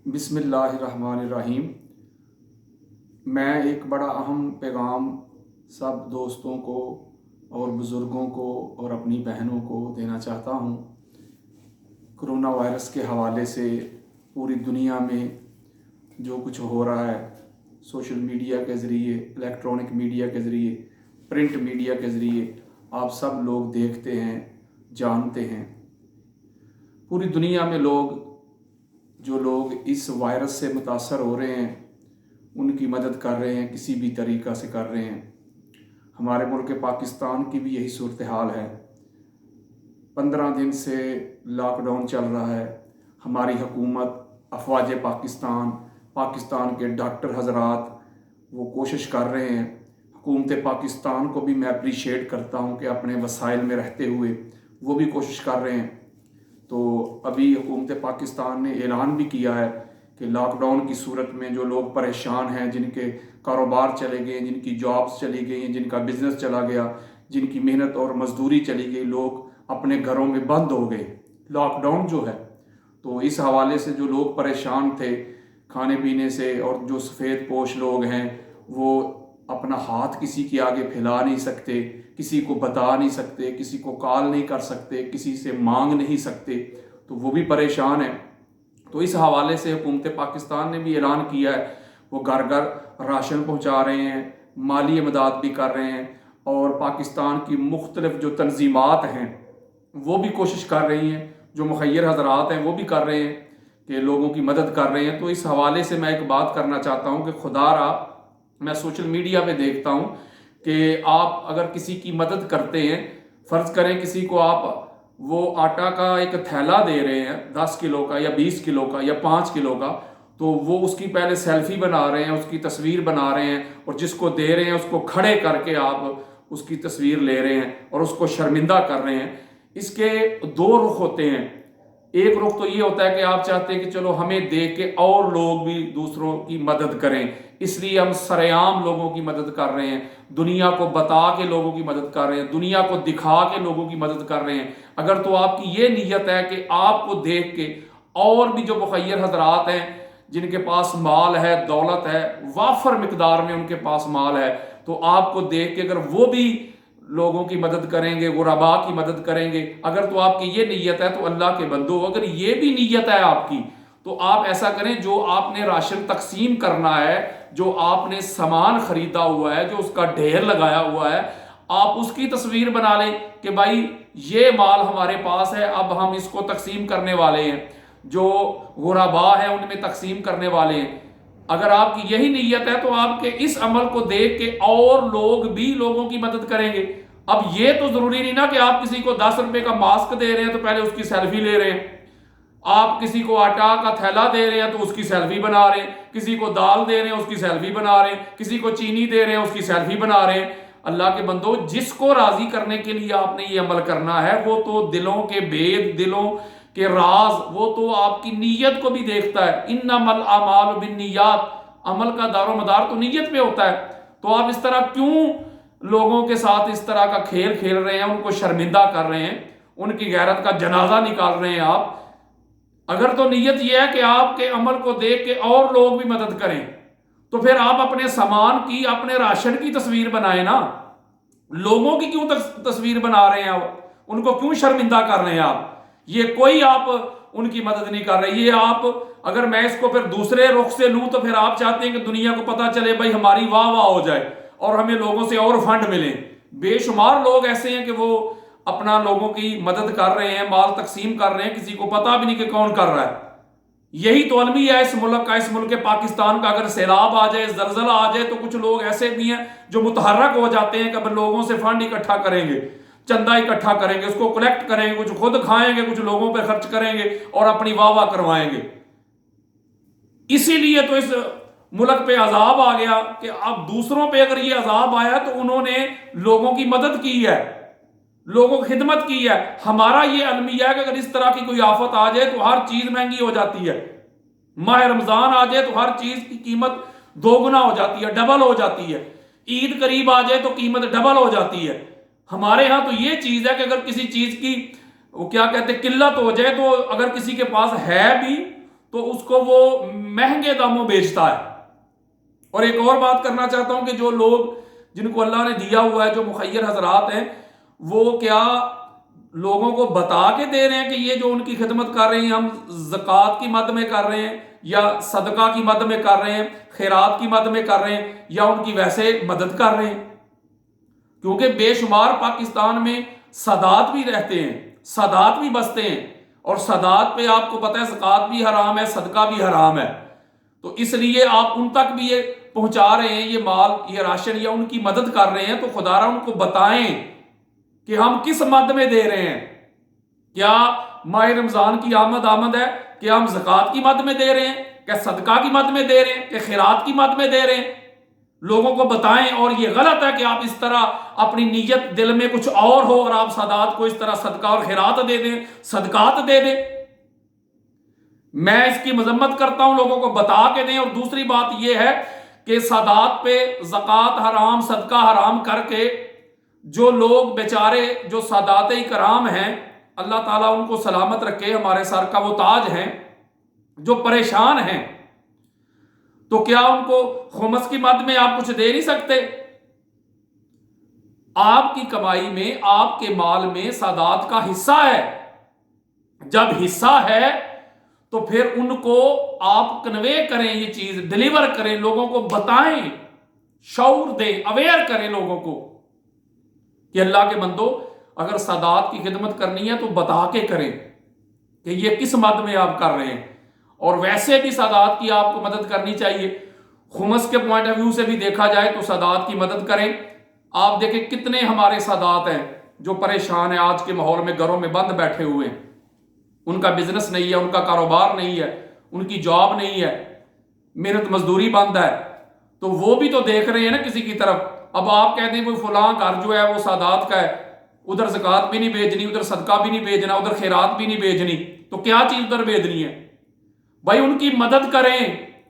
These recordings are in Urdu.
بسم اللہ الرحمن الرحیم۔ میں ایک بڑا اہم پیغام سب دوستوں کو اور بزرگوں کو اور اپنی بہنوں کو دینا چاہتا ہوں۔ کرونا وائرس کے حوالے سے پوری دنیا میں جو کچھ ہو رہا ہے، سوشل میڈیا کے ذریعے، الیکٹرانک میڈیا کے ذریعے، پرنٹ میڈیا کے ذریعے آپ سب لوگ دیکھتے ہیں، جانتے ہیں۔ پوری دنیا میں جو لوگ اس وائرس سے متاثر ہو رہے ہیں، ان کی مدد کر رہے ہیں، کسی بھی طریقہ سے کر رہے ہیں۔ ہمارے ملک پاکستان کی بھی یہی صورتحال ہے۔ 15 دن سے لاک ڈاؤن چل رہا ہے۔ ہماری حکومت، افواج پاکستان کے ڈاکٹر حضرات وہ کوشش کر رہے ہیں۔ حکومت پاکستان کو بھی میں اپریشیٹ کرتا ہوں کہ اپنے وسائل میں رہتے ہوئے وہ بھی کوشش کر رہے ہیں۔ تو ابھی حکومت پاکستان نے اعلان بھی کیا ہے کہ لاک ڈاؤن کی صورت میں جو لوگ پریشان ہیں، جن کے کاروبار چلے گئے، جن کی جابز چلی گئی ہیں، جن کا بزنس چلا گیا، جن کی محنت اور مزدوری چلی گئی، لوگ اپنے گھروں میں بند ہو گئے لاک ڈاؤن جو ہے۔ تو اس حوالے سے جو لوگ پریشان تھے کھانے پینے سے، اور جو سفید پوش لوگ ہیں وہ اپنا ہاتھ کسی کے آگے پھیلا نہیں سکتے، کسی کو بتا نہیں سکتے، کسی کو کال نہیں کر سکتے، کسی سے مانگ نہیں سکتے، تو وہ بھی پریشان ہیں۔ تو اس حوالے سے حکومت پاکستان نے بھی اعلان کیا ہے، وہ گھر گھر راشن پہنچا رہے ہیں، مالی امداد بھی کر رہے ہیں، اور پاکستان کی مختلف جو تنظیمات ہیں وہ بھی کوشش کر رہی ہیں، جو مخیر حضرات ہیں وہ بھی کر رہے ہیں کہ لوگوں کی مدد کر رہے ہیں۔ تو اس حوالے سے میں ایک بات کرنا چاہتا ہوں کہ خدا را میں سوشل میڈیا پہ دیکھتا ہوں کہ آپ اگر کسی کی مدد کرتے ہیں، فرض کریں کسی کو آپ وہ آٹا کا ایک تھیلا دے رہے ہیں 10 کلو کا یا 20 کلو کا یا 5 کلو کا، تو وہ اس کی پہلے سیلفی بنا رہے ہیں، اس کی تصویر بنا رہے ہیں، اور جس کو دے رہے ہیں اس کو کھڑے کر کے آپ اس کی تصویر لے رہے ہیں اور اس کو شرمندہ کر رہے ہیں۔ اس کے دو رخ ہوتے ہیں۔ ایک رخ تو یہ ہوتا ہے کہ آپ چاہتے ہیں کہ چلو ہمیں دیکھ کے اور لوگ بھی دوسروں کی مدد کریں، اس لیے ہم سرعام لوگوں کی مدد کر رہے ہیں، دنیا کو بتا کے لوگوں کی مدد کر رہے ہیں، دنیا کو دکھا کے لوگوں کی مدد کر رہے ہیں۔ اگر تو آپ کی یہ نیت ہے کہ آپ کو دیکھ کے اور بھی جو مخیر حضرات ہیں جن کے پاس مال ہے، دولت ہے، وافر مقدار میں ان کے پاس مال ہے، تو آپ کو دیکھ کے اگر وہ بھی لوگوں کی مدد کریں گے، غرباء کی مدد کریں گے، اگر تو آپ کی یہ نیت ہے تو اللہ کے بندو، اگر یہ بھی نیت ہے آپ کی تو آپ ایسا کریں، جو آپ نے راشن تقسیم کرنا ہے، جو آپ نے سامان خریدا ہوا ہے، جو اس کا ڈھیر لگایا ہوا ہے، آپ اس کی تصویر بنا لیں کہ بھائی یہ مال ہمارے پاس ہے، اب ہم اس کو تقسیم کرنے والے ہیں، جو غرباء ہیں ان میں تقسیم کرنے والے ہیں۔ اگر آپ کی یہی نیت ہے تو آپ کے اس عمل کو دیکھ کے اور لوگ بھی لوگوں کی مدد کریں گے۔ اب یہ تو ضروری نہیں نا کہ آپ کسی کو 10 روپے کا ماسک دے رہے ہیں تو پہلے اس کی سیلفی لے رہے ہیں، آپ کسی کو آٹا کا تھیلا دے رہے ہیں تو اس کی سیلفی بنا رہے ہیں، کسی کو دال دے رہے ہیں اس کی سیلفی بنا رہے ہیں، کسی کو چینی دے رہے ہیں اس کی سیلفی بنا رہے ہیں۔ اللہ کے بندو، جس کو راضی کرنے کے لیے آپ نے یہ عمل کرنا ہے، وہ تو دلوں کے بید، دلوں کے راز، وہ تو آپ کی نیت کو بھی دیکھتا ہے۔ انما الاعمال بالنیات، عمل کا دار و مدار تو نیت پہ ہوتا ہے۔ تو آپ اس طرح کیوں لوگوں کے ساتھ اس طرح کا کھیل کھیل رہے ہیں، ان کو شرمندہ کر رہے ہیں، ان کی غیرت کا جنازہ نکال رہے ہیں آپ؟ اگر تو نیت یہ ہے کہ آپ کے عمل کو دیکھ کے اور لوگ بھی مدد کریں، تو پھر آپ اپنے سامان کی، اپنے راشن کی تصویر بنائیں نا۔ لوگوں کی کیوں تصویر بنا رہے ہیں؟ ان کو کیوں شرمندہ کر رہے ہیں آپ؟ یہ کوئی آپ ان کی مدد نہیں کر رہے۔ یہ آپ، اگر میں اس کو پھر دوسرے رخ سے لوں تو پھر آپ چاہتے ہیں کہ دنیا کو پتہ چلے بھائی ہماری واہ واہ ہو جائے اور ہمیں لوگوں سے اور فنڈ ملیں۔ بے شمار لوگ ایسے ہیں کہ وہ اپنا لوگوں کی مدد کر رہے ہیں، مال تقسیم کر رہے ہیں، کسی کو پتہ بھی نہیں کہ کون کر رہا ہے۔ یہی تو المیہ ہے اس ملک کا، اس ملک پاکستان کا۔ اگر سیلاب آ جائے، زلزلہ آ جائے، تو کچھ لوگ ایسے بھی ہیں جو متحرک ہو جاتے ہیں کہ اب لوگوں سے فنڈ اکٹھا کریں گے، چندہ اکٹھا کریں گے، اس کو کلیکٹ کریں گے، کچھ خود کھائیں گے، کچھ لوگوں پہ خرچ کریں گے اور اپنی واہ واہ کروائیں گے۔ اسی لیے تو اس ملک پہ عذاب آ گیا کہ اب دوسروں پہ اگر یہ عذاب آیا تو انہوں نے لوگوں کی مدد کی ہے، لوگوں کی خدمت کی ہے۔ ہمارا یہ المیہ ہے کہ اگر اس طرح کی کوئی آفت آ جائے تو ہر چیز مہنگی ہو جاتی ہے۔ ماہ رمضان آ جائے تو ہر چیز کی قیمت 2 گنا ہو جاتی ہے، ڈبل ہو جاتی ہے۔ عید قریب آ جائے تو قیمت ڈبل ہو جاتی ہے۔ ہمارے ہاں تو یہ چیز ہے کہ اگر کسی چیز کی وہ کیا کہتے ہیں قلت ہو جائے، تو اگر کسی کے پاس ہے بھی تو اس کو وہ مہنگے داموں بیچتا ہے۔ اور ایک اور بات کرنا چاہتا ہوں کہ جو لوگ جن کو اللہ نے دیا ہوا ہے، جو مخیر حضرات ہیں، وہ کیا لوگوں کو بتا کے دے رہے ہیں کہ یہ جو ان کی خدمت کر رہے ہیں ہم زکوٰۃ کی مد میں کر رہے ہیں یا صدقہ کی مد میں کر رہے ہیں، خیرات کی مد میں کر رہے ہیں، یا ان کی ویسے مدد کر رہے ہیں؟ کیونکہ بے شمار پاکستان میں سادات بھی رہتے ہیں، سادات بھی بستے ہیں، اور سادات پہ آپ کو پتہ ہے زکوٰۃ بھی حرام ہے، صدقہ بھی حرام ہے۔ تو اس لیے آپ ان تک بھی یہ پہنچا رہے ہیں، یہ مال، یہ راشن، یا ان کی مدد کر رہے ہیں، تو خدا را ان کو بتائیں کہ ہم کس مد میں دے رہے ہیں۔ کیا ماہ رمضان کی آمد ہے کہ ہم زکوٰۃ کی مد میں دے رہے ہیں، کہ صدقہ کی مد میں دے رہے ہیں، کہ خیرات کی مد میں دے رہے ہیں؟ لوگوں کو بتائیں۔ اور یہ غلط ہے کہ آپ اس طرح اپنی نیت دل میں کچھ اور ہو اور آپ سادات کو اس طرح صدقہ اور خیرات دے دیں، صدقات دے دیں۔ میں اس کی مذمت کرتا ہوں، لوگوں کو بتا کے دیں۔ اور دوسری بات یہ ہے کہ سادات پہ زکوٰۃ حرام، صدقہ حرام کر کے جو لوگ بیچارے جو سادات کرام ہیں، اللہ تعالیٰ ان کو سلامت رکھے، ہمارے سر کا وہ تاج ہیں، جو پریشان ہیں، تو کیا ان کو خمس کی مد میں آپ کچھ دے نہیں سکتے؟ آپ کی کمائی میں، آپ کے مال میں سادات کا حصہ ہے۔ جب حصہ ہے تو پھر ان کو آپ کنوے کریں، یہ چیز ڈیلیور کریں، لوگوں کو بتائیں، شعور دیں، اویئر کریں لوگوں کو کہ اللہ کے بندو اگر سادات کی خدمت کرنی ہے تو بتا کے کریں کہ یہ کس مد میں آپ کر رہے ہیں۔ اور ویسے بھی سادات کی آپ کو مدد کرنی چاہیے، خمس کے پوائنٹ آف ویو سے بھی دیکھا جائے تو سادات کی مدد کریں۔ آپ دیکھیں کتنے ہمارے سادات ہیں جو پریشان ہیں، آج کے ماحول میں گھروں میں بند بیٹھے ہوئے ہیں، ان کا بزنس نہیں ہے، ان کا کاروبار نہیں ہے، ان کی جاب نہیں ہے، محنت مزدوری بند ہے، تو وہ بھی تو دیکھ رہے ہیں نا کسی کی طرف۔ اب آپ کہتے ہیں وہ فلاں گھر جو ہے وہ سادات کا ہے، ادھر زکوٰۃ بھی نہیں بھیجنی، ادھر صدقہ بھی نہیں بھیجنا، ادھر خیرات بھی نہیں بھیجنی، تو کیا چیز ادھر بھیجنی ہے؟ بھائی ان کی مدد کریں،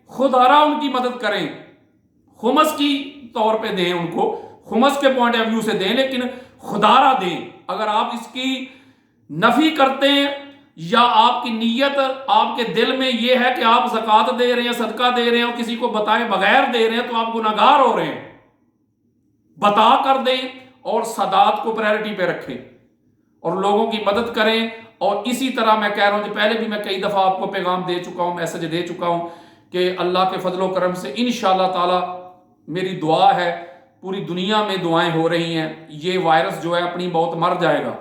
خودارا ان کی مدد کریں، خمس کی طور پہ دیں، ان کو خمس کے پوائنٹ آف ویو سے دیں، لیکن خودارا دیں۔ اگر آپ اس کی نفی کرتے ہیں یا آپ کی نیت، آپ کے دل میں یہ ہے کہ آپ زکوٰۃ دے رہے ہیں، صدقہ دے رہے ہیں اور کسی کو بتائے بغیر دے رہے ہیں، تو آپ گناہگار ہو رہے ہیں۔ بتا کر دیں اور سادات کو پرائرٹی پہ رکھیں اور لوگوں کی مدد کریں۔ اور اسی طرح میں کہہ رہا ہوں، پہلے بھی میں کئی دفعہ آپ کو پیغام دے چکا ہوں، میسج دے چکا ہوں کہ اللہ کے فضل و کرم سے انشاءاللہ تعالی میری دعا ہے، پوری دنیا میں دعائیں ہو رہی ہیں، یہ وائرس جو ہے اپنی موت مر جائے گا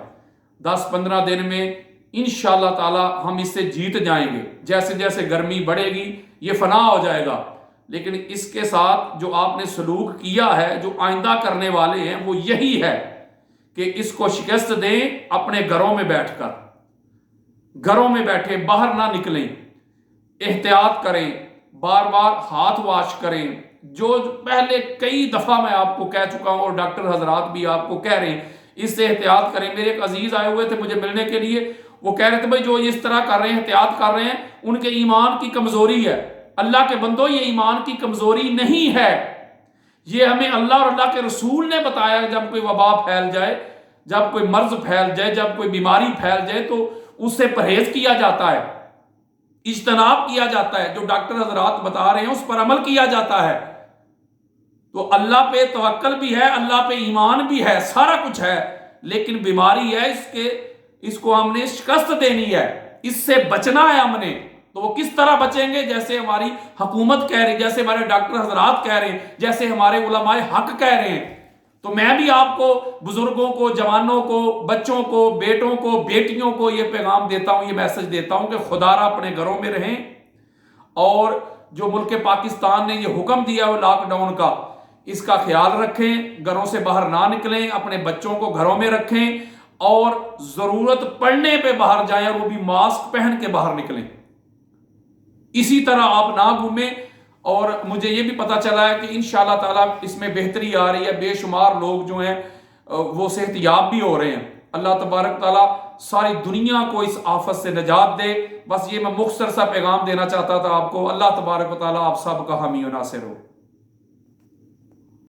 10-15 دن میں انشاءاللہ تعالی ہم اس سے جیت جائیں گے۔ جیسے جیسے گرمی بڑھے گی یہ فنا ہو جائے گا، لیکن اس کے ساتھ جو آپ نے سلوک کیا ہے، جو آئندہ کرنے والے ہیں، وہ یہی ہے کہ اس کو شکست دیں اپنے گھروں میں بیٹھ کر، گھروں میں بیٹھے، باہر نہ نکلیں، احتیاط کریں، بار بار ہاتھ واش کریں، جو پہلے کئی دفعہ میں آپ کو کہہ چکا ہوں اور ڈاکٹر حضرات بھی آپ کو کہہ رہے ہیں، اس سے احتیاط کریں۔ میرے ایک عزیز آئے ہوئے تھے مجھے ملنے کے لیے، وہ کہہ رہے تھے بھائی جو اس طرح کر رہے ہیں، احتیاط کر رہے ہیں، ان کے ایمان کی کمزوری ہے۔ اللہ کے بندو، یہ ایمان کی کمزوری نہیں ہے، یہ ہمیں اللہ اور اللہ کے رسول نے بتایا۔ جب کوئی وبا پھیل جائے، جب کوئی مرض پھیل جائے، جب کوئی بیماری پھیل جائے تو اس سے پرہیز کیا جاتا ہے، اجتناب کیا جاتا ہے، جو ڈاکٹر حضرات بتا رہے ہیں اس پر عمل کیا جاتا ہے۔ تو اللہ پہ توکل بھی ہے، اللہ پہ ایمان بھی ہے، سارا کچھ ہے، لیکن بیماری ہے، اس کو ہم نے شکست دینی ہے، اس سے بچنا ہے ہم نے۔ تو وہ کس طرح بچیں گے؟ جیسے ہماری حکومت کہہ رہی، جیسے ہمارے ڈاکٹر حضرات کہہ رہے ہیں، جیسے ہمارے علماء حق کہہ رہے ہیں۔ تو میں بھی آپ کو، بزرگوں کو، جوانوں کو، بچوں کو، بیٹوں کو، بیٹیوں کو یہ پیغام دیتا ہوں، یہ میسج دیتا ہوں کہ خدا را اپنے گھروں میں رہیں، اور جو ملک پاکستان نے یہ حکم دیا وہ لاک ڈاؤن کا، اس کا خیال رکھیں، گھروں سے باہر نہ نکلیں، اپنے بچوں کو گھروں میں رکھیں، اور ضرورت پڑنے پہ باہر جائیں، اور وہ بھی ماسک پہن کے باہر نکلیں۔ اسی طرح آپ نہ گھومیں۔ اور مجھے یہ بھی پتا چلا ہے کہ انشاءاللہ تعالیٰ اس میں بہتری آ رہی ہے، بے شمار لوگ جو ہیں وہ صحت یاب بھی ہو رہے ہیں۔ اللہ تبارک تعالیٰ ساری دنیا کو اس آفت سے نجات دے۔ بس یہ میں مختصر سا پیغام دینا چاہتا تھا آپ کو۔ اللہ تبارک و تعالیٰ آپ سب کا حامی و ناصر ہو۔